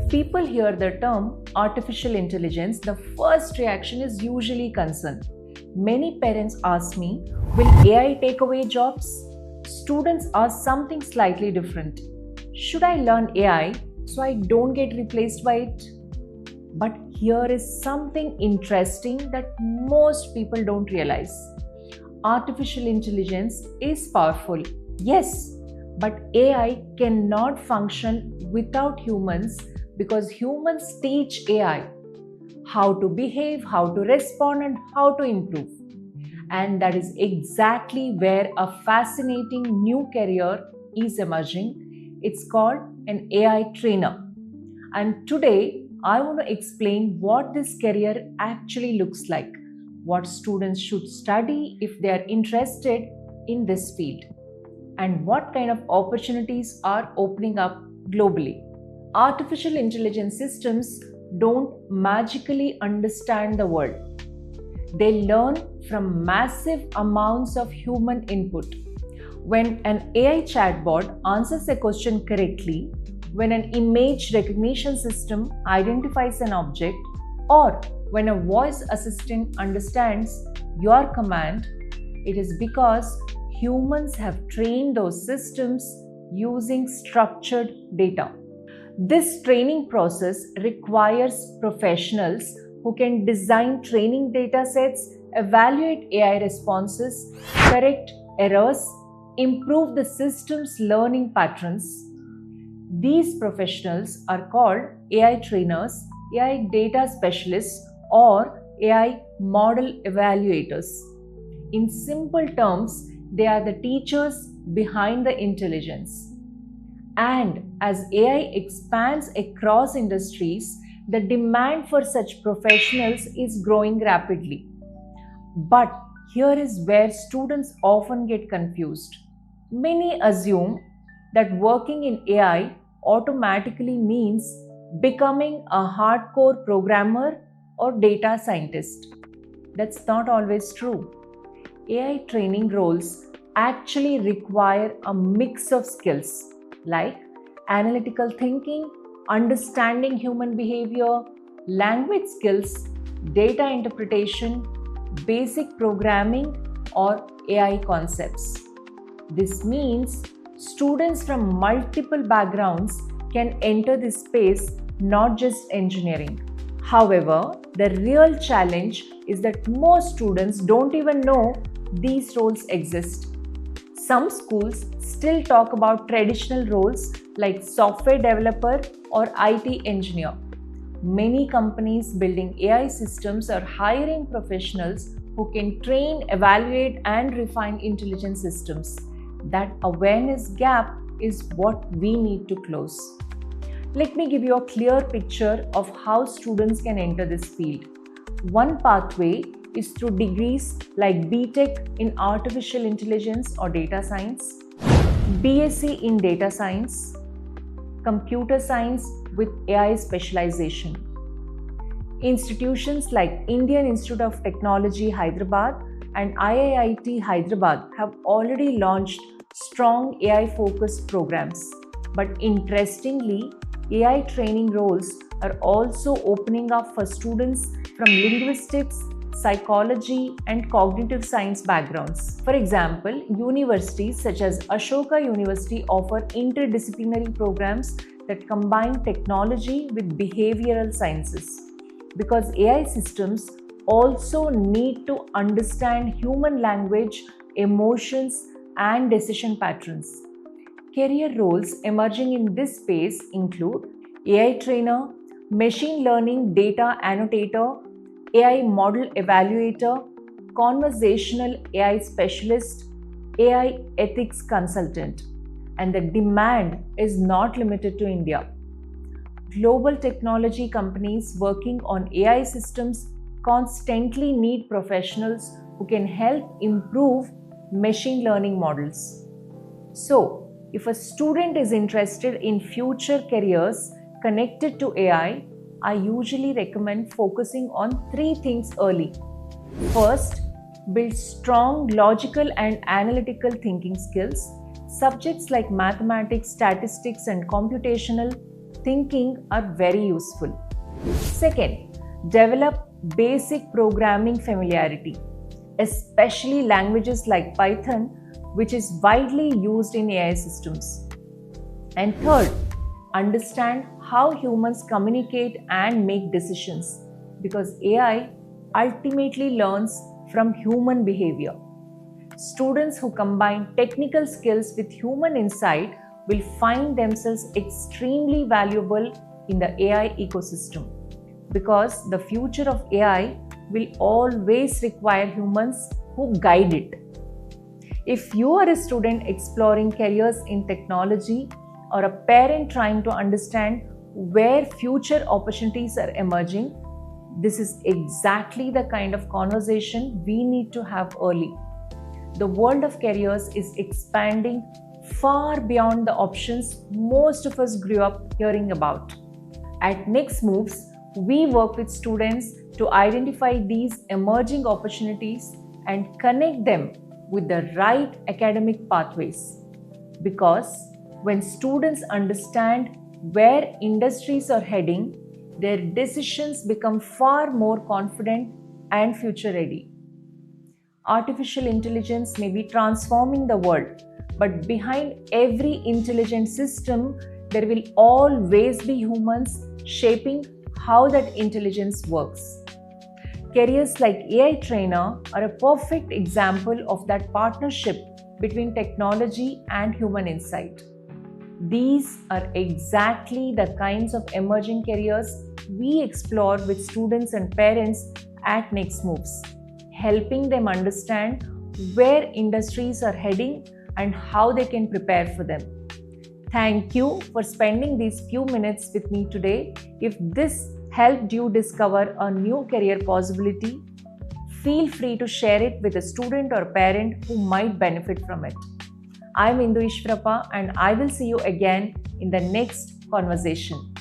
If people hear the term artificial intelligence, the first reaction is usually concern. Many parents ask me, will AI take away jobs? Students ask something slightly different. Should I learn AI so I don't get replaced by it? But here is something interesting that most people don't realize. Artificial intelligence is powerful, yes, but AI cannot function without humans because humans teach AI how to behave, how to respond, and how to improve. And that is exactly where a fascinating new career is emerging. It's called an AI trainer. And today, I want to explain what this career actually looks like, what students should study if they are interested in this field, and what kind of opportunities are opening up globally. Artificial intelligence systems don't magically understand the world. They learn from massive amounts of human input. When an AI chatbot answers a question correctly, when an image recognition system identifies an object, or when a voice assistant understands your command, it is because humans have trained those systems using structured data. This training process requires professionals who can design training data sets, evaluate AI responses, correct errors, improve the system's learning patterns. These professionals are called AI trainers, AI data specialists, or AI model evaluators. In simple terms, they are the teachers behind the intelligence. And as AI expands across industries, the demand for such professionals is growing rapidly. But here is where students often get confused. Many assume that working in AI automatically means becoming a hardcore programmer or data scientist. That's not always true. AI training roles actually require a mix of skills like analytical thinking, understanding human behavior, language skills, data interpretation, basic programming, or AI concepts. This means students from multiple backgrounds can enter this space, not just engineering. However, the real challenge is that most students don't even know these roles exist. Some schools still talk about traditional roles like software developer or IT engineer. Many companies building AI systems are hiring professionals who can train, evaluate, and refine intelligent systems. That awareness gap is what we need to close. Let me give you a clear picture of how students can enter this field. One pathway is through degrees like BTech in Artificial Intelligence or Data Science, BSc in Data Science, Computer Science with AI specialization. Institutions like Indian Institute of Technology, Hyderabad and IIT Hyderabad have already launched strong AI-focused programs. But interestingly, AI training roles are also opening up for students from linguistics, psychology, and cognitive science backgrounds. For example, universities such as Ashoka University offer interdisciplinary programs that combine technology with behavioral sciences. Because AI systems also need to understand human language, emotions, and decision patterns. Career roles emerging in this space include AI trainer, machine learning data annotator, AI model evaluator, conversational AI specialist, AI ethics consultant. And the demand is not limited to India. Global technology companies working on AI systems constantly need professionals who can help improve machine learning models. So, if a student is interested in future careers connected to AI, I usually recommend focusing on 3 things early. First, build strong logical and analytical thinking skills. Subjects like mathematics, statistics, and computational thinking are very useful. Second, develop basic programming familiarity, especially languages like Python, which is widely used in AI systems. And third, understand how humans communicate and make decisions, because AI ultimately learns from human behavior. Students who combine technical skills with human insight will find themselves extremely valuable in the AI ecosystem, because the future of AI will always require humans who guide it. If you are a student exploring careers in technology or a parent trying to understand where future opportunities are emerging, this is exactly the kind of conversation we need to have early. The world of careers is expanding far beyond the options most of us grew up hearing about. At NextMovez, we work with students to identify these emerging opportunities and connect them with the right academic pathways. Because when students understand where industries are heading, their decisions become far more confident and future ready. Artificial intelligence may be transforming the world, but behind every intelligent system, there will always be humans shaping how that intelligence works. Careers like AI trainer are a perfect example of that partnership between technology and human insight. These are exactly the kinds of emerging careers we explore with students and parents at NextMovez, helping them understand where industries are heading and how they can prepare for them. Thank you for spending these few minutes with me today. If this helped you discover a new career possibility, feel free to share it with a student or parent who might benefit from it. I'm Indu Eswarappa, and I will see you again in the next conversation.